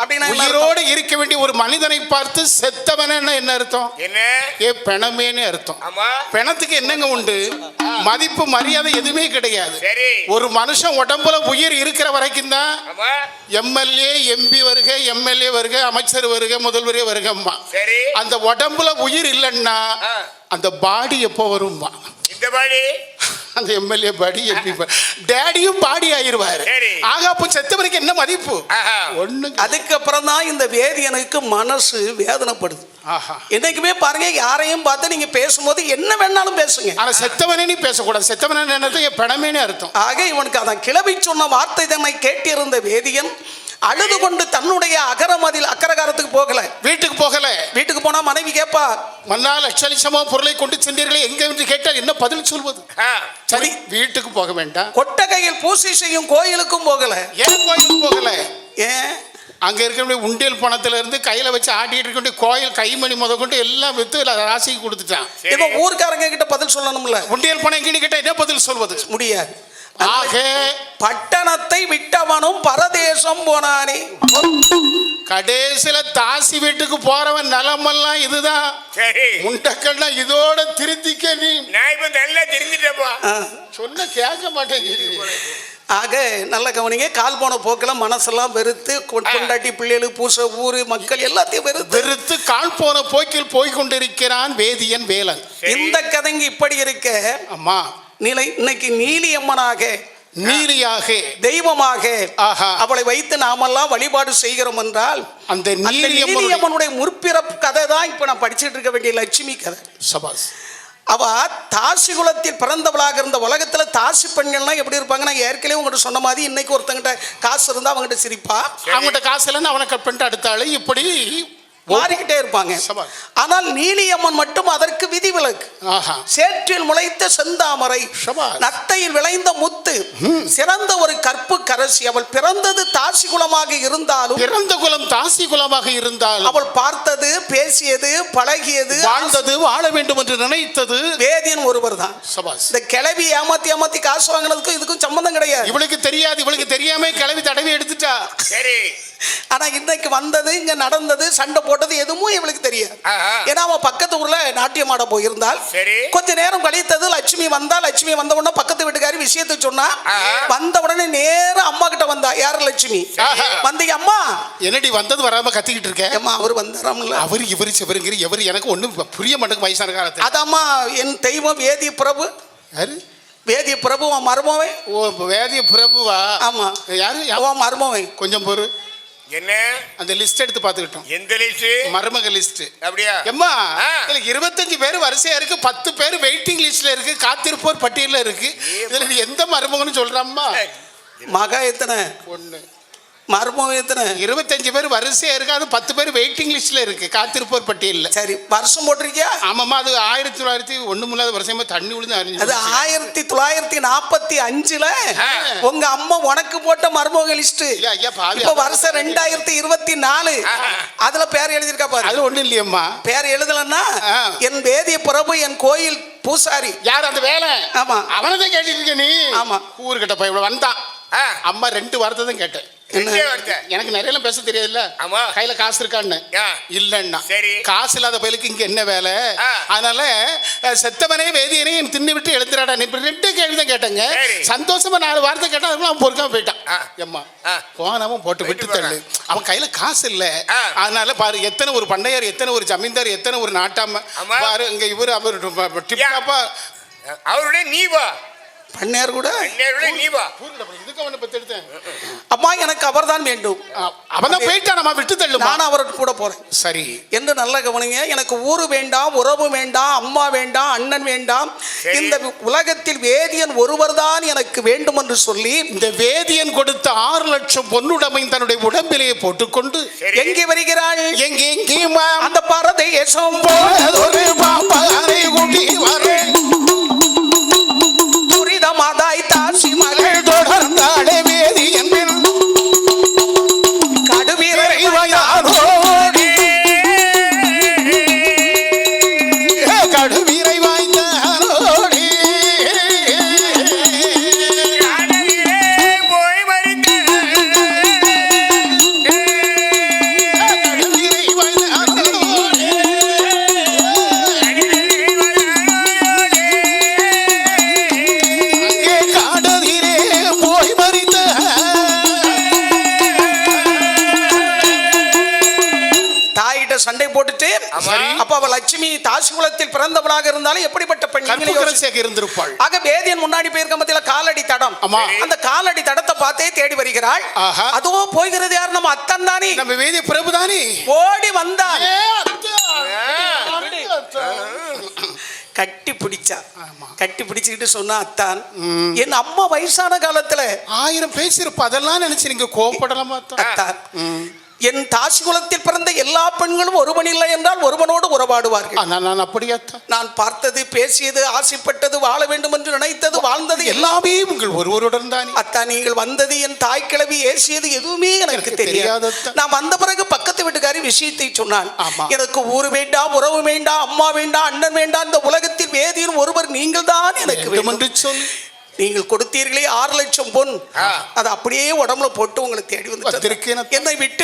அப்படின்னா உயிரோடு இருக்க வேண்டிய ஒரு மனிதனை பார்த்து செத்தவன என்ன அர்த்தம்? என்ன? பிணமேன்னு அர்த்தம். ஆமா. பிணத்துக்கு என்னங்க உண்டு? மதிப்பு மரியாதை எதுவுமே கிடையாது. சரி. ஒரு மனுஷன் உடம்புல உயிர் இருக்கிற வரைக்கும் தான் எம்எல்ஏ எம்பி வருக, எம்எல்ஏ வருக, அமைச்சர் வருக, முதல்வரே வருகம்மா. சரி. அந்த உடம்புல உயிர் இல்லைன்னா அந்த பாடி எப்போ வரும்மா? இந்த பாடி, அந்த எம்எல்ஏ பாடி, எம்பி பாடி, டேடியும் பாடி ஆயிருவாரு. ஆக அப்போ செத்தவருக்கு என்ன மதிப்பு? ஒண்ணு. அதுக்கப்புறம் தான் இந்த வேதியனுக்கு மனசு வேதனைப்படுது. என்னைக்குமே பாருங்க, யாரையும் பார்த்து நீங்க பேசும்போது என்ன வேணாலும் பேசுங்க, ஆனா செத்தவனே நீ பேசக்கூடாது. செத்தவனே என்னது? பெணமேனே அர்த்தம். ஆக இவனுக்கு அதான் கிளவி சொன்ன வார்த்தை தன்னை கேட்டிருந்த வேதியன் அழுது கொண்டு தன்னுடைய அகரமதில் அக்கரகாரத்துக்கு போகல, வீட்டுக்கு போகல. வீட்டுக்கு போனா மனைவி கேட்பா, மன்னா லட்ச லட்சமா பொருளை கொண்டு சென்றீர்களே எங்க என்று கேட்டால் என்ன பதில் சொல்வது? சரி, வீட்டுக்கு போக வேண்டாம். கொட்டகையில் பூசை செய்யும் கோயிலுக்கும் போகல. ஏன் கோயிலுக்கு போகல? ஏன்? அங்க இருக்க உண்டியல் பணத்துல இருந்து கையில வச்சு ஆட்டிட்டு இருக்க கோயில் கைமணி முத கொண்டு எல்லாம் வித்து ராசிக்கு கொடுத்துட்டான். இப்ப ஊர்க்காரங்க கிட்ட பதில் சொல்லணும்ல. உண்டியல் பணம் கிட்ட என்ன பதில் சொல்வது? முடியாது. ஆக பட்டணத்தை விட்டவனும் பரதேசம் போனானே. கடைசியில தாசி வீட்டுக்கு போறவன் நலமெல்லாம் இதுதான். முண்டக்கண்ணா இதோட திருத்திக்க நீ. நான் இப்ப நல்லா திருந்திட்டப்பா. சொன்ன கேட்க மாட்டேங்குது. ஆக நல்ல கவனிங்க. கால் போன போக்கில் மனசெல்லாம் வெறுத்து கொண்டாட்டி பிள்ளைகளுக்கு பூச ஊரு மக்கள் எல்லாத்தையும் வெறுத்து கால் போன போக்கில் போய்கொண்டிருக்கிறான் வேதியன் வேலன். இந்த கதைங்க இப்படி இருக்க, அம்மா நிலை இன்னைக்கு நீலியம்மனாக, நீலியாக, தெய்வமாக அவளை வைத்து நாமெல்லாம் வழிபாடு செய்கிறோம் என்றால் அந்த நீலியம்மனுடைய முற்பிறப்பு கதை தான் இப்ப நான் படிச்சுட்டு இருக்க வேண்டிய லட்சுமி கதை. சபாஸ். அவ தாசி குலத்தில் பிறந்தவளாக இருந்த. உலகத்துல தாசி பெண்கள்லாம் எப்படி இருப்பாங்கன்னா, ஏற்கனவே உங்கள்கிட்ட சொன்ன மாதிரி இன்னைக்கு ஒருத்தங்கிட்ட காசு இருந்தா அவங்ககிட்ட சிரிப்பா, அவங்ககிட்ட காசு இல்லைன்னு அவனை கட் பண்ணிட்டு அடுத்தாள் இப்படி மாறிக்கிட்டே இருப்பாங்க. ஆனால் நீலியம்மன் மட்டும் அதற்கு விதிவிலக்கு. சேற்றில் முளைத்த செந்தாமரை, நத்தையில் விளைந்த முத்து, சிறந்த ஒரு கற்பு கரசி. அவள் பிறந்தது தாசி குலமாக இருந்தாலும், பிறந்த குலம் தாசி குலமாக இருந்தாலும் அவள் பார்த்தது, பேசியது, பழகியது, வாழ்ந்தது, வாழ வேண்டும் என்று நினைத்தது வேதியன் ஒருவர் தான். இந்த கிளவி ஏமாத்தி காசு வாங்கினதுக்கும் இதுக்கும் சம்பந்தம் கிடையாது. இவளுக்கு தெரியாது. இவளுக்கு தெரியாம கிளவி தடவி எடுத்துட்டா. சரி. ஆனா இன்னைக்கு வந்தது, இங்க நடந்தது, சண்டை போட்டது எதுவும் இவளுக்கு தெரியாது. ஏன்னா அவன் பக்கத்து ஊர்ல நாட்டியம் ஆட போயிருந்தால், கொஞ்ச நேரம் கழித்தது லட்சுமி வந்தா. லட்சுமி வந்த உடனே பக்கத்து வீட்டுக்காரி விஷயத்தை சொன்னா. வந்த உடனே நேரம் அம்மா கிட்ட வந்தா. யாரு? லட்சுமி. வந்தீங்க அம்மா. என்னடி வந்தது வராம கத்திக்கிட்டு இருக்க? அம்மா அவர் வந்தாராம்ல. அவர் இவரு சிவருங்கிற எவர் எனக்கு ஒண்ணும் புரிய மாட்டேங்க வயசான காலத்துல. அதாம்மா என் தெய்வம் வேதிய பிரபு. யாரு? வேதிய பிரபு மருமவை. ஓ, வேதிய பிரபுவா? ஆமா. யாரு? மருமவை. கொஞ்சம் பொறு. என்ன அந்த லிஸ்ட் எடுத்து பாத்துக்கிட்டோம். எந்த லிஸ்ட்? மருமக லிஸ்ட். அப்படியா? எம்மா, 25 பேர் வரிசையா இருக்கு, 10 பேர் வெயிட்டிங் லிஸ்ட்ல இருக்கு, காத்திருப்போர் பட்டியல இருக்கு. இதுல நீ எந்த மருமகன்னு சொல்றம்மா? மகா எத்தனை? ஒண்ணு. மருமக எத்தனை? 25 பேர் வரிசையா இருக்கு, அது 10 பேர் வெயிட்டிங் லிஸ்ட்ல இருக்கு, காத்திருப்போர் பட்டியல்ல. சரி, வருஷம் போட்டிருக்கியா? ஆமாமா, அது 1901 வருஷமா தண்ணி விழுந்து அறிஞ்சு. அது 1945ல உங்க அம்மா உனக்கு போட்ட மருமக லிஸ்ட். இப்ப வருஷம் 2024 அதுல பேர் எழுதிருக்கா பாரு. அது ஒண்ணு இல்லையம்மா. பேர் எழுதலன்னா என் வேதிய பிரபு, என் கோயில் பூசாரி. யார் அந்த வேலை? ஆமா, அவனதான் கேட்டுட்டு இருக்க நீ. ஆமா, ஊருக்கிட்ட போய் இவ்வளவு வந்தான். அம்மா 2 வார்த்தை தான் கேட்டேன். எனக்கு நிறைய பேச தெரியாதுல்ல. கையில காசு இருக்கான்னு இல்லன்னா. காசு இல்லாத பயிலுக்கு இங்க என்ன வேலை? அதனால செத்தவனே வேதியனையும் தின்னு விட்டு எழுந்துறாடா. நீ 2 கேள்விதான் கேட்டேங்க. சந்தோஷமா 4 வார்த்தை கேட்டா அதுக்குள்ள அவன் பொறுக்காம போயிட்டான். எம்மா போனவன் போட்டு விட்டு தள்ளு. அவன் கையில காசு இல்ல. அதனால பாரு, எத்தனை ஒரு பண்ணையார், எத்தனை ஒரு ஜமீன்தார், எத்தனை ஒரு நாட்டாம பாரு. இங்க இவரு அவர் டிப்டாப்பா. அவருடைய நீ வா பண்ணையார் கூட நீ வா. இதுக்கு அவனை பத்தி எடுத்தேன். அம்மா எனக்கு அவர் தான் வேண்டும். அவன் தான் போயிட்டான், நம்ம விட்டு தள்ளு. நான் அவருக்கு கூட போறேன். சரி என்று நல்ல கவனிங்க. எனக்கு ஊரு வேண்டாம், உறவு வேண்டாம், அம்மா வேண்டாம், அண்ணன் வேண்டாம். இந்த உலகத்தில் வேதியன் ஒருவர் தான் எனக்கு வேண்டும் என்று சொல்லி இந்த வேதியன் கொடுத்த 6 லட்சம் பொன்னுடைமை தன்னுடைய உடம்பிலேயே போட்டுக்கொண்டு எங்கே வருகிறாள்? எங்கே அந்த பரதேசம் ஒரு பாப்பாரை கூட்டி வரேன். மாதாய் தாசி மகள் தொடர்ந்தாளே வேதியன் கடுவீரை வாய்ந்தாரோடி, கடுவீரை வாய்ந்தாரோடி போய் மறித்த கிட்ட சண்டை போட்டுட்டு அப்ப அவ லட்சுமி தாசி குலத்தில் பிறந்தவளாக இருந்தாலும் எப்படிப்பட்ட பெண் நீங்களே யோசிச்சு. இருந்திருப்பாள். ஆக வேதியன் முன்னாடி போயிருக்க மத்தியில காலடி தடம். அந்த காலடி தடத்தை பார்த்தே தேடி வருகிறாள். அதோ போகிறது யார்? நம்ம அத்தன் தானே, நம்ம வேதிய பிரபு தானே. ஓடி வந்தான். கட்டி பிடிச்சா. கட்டி பிடிச்சுக்கிட்டு சொன்னா, அத்தான் என் அம்மா வயசான காலத்துல 1000 பேசிருப்பா. அதெல்லாம் நினைச்சு நீங்க கோவப்படலாமா அத்தான்? என் தாசி குலத்தில் பிறந்த எல்லா பெண்களும் ஒருவன் இல்லை என்றால் ஒருவனோடு உறவாடுவார்கள். நான் அப்படியே நான் பார்த்தது, பேசியது, ஆசைப்பட்டது, வாழ வேண்டும் என்று நினைத்தது, வாழ்ந்தது எல்லாமே உங்கள் ஒருவருடன் தான். அத்தா நீங்கள் வந்தது, என் தாய் கிழவி ஏசியது எதுவுமே எனக்கு தெரியாது. நான் வந்த பிறகு பக்கத்து வீட்டுக்காரி விஷயத்தை சொன்னான். எனக்கு ஊரு வேண்டாம், உறவு வேண்டாம், அம்மா வேண்டாம், அண்ணன் வேண்டாம், இந்த உலகத்தில் வேதியின் ஒருவர் நீங்கள் தான் எனக்கு வேண்டும் என்று சொல்லி நீங்கள் கொடுத்தீர்களே 6 லட்சம் பொன், அது அப்படியே உடம்புல போட்டு உங்களை தேடி வந்து என்னை விட்டு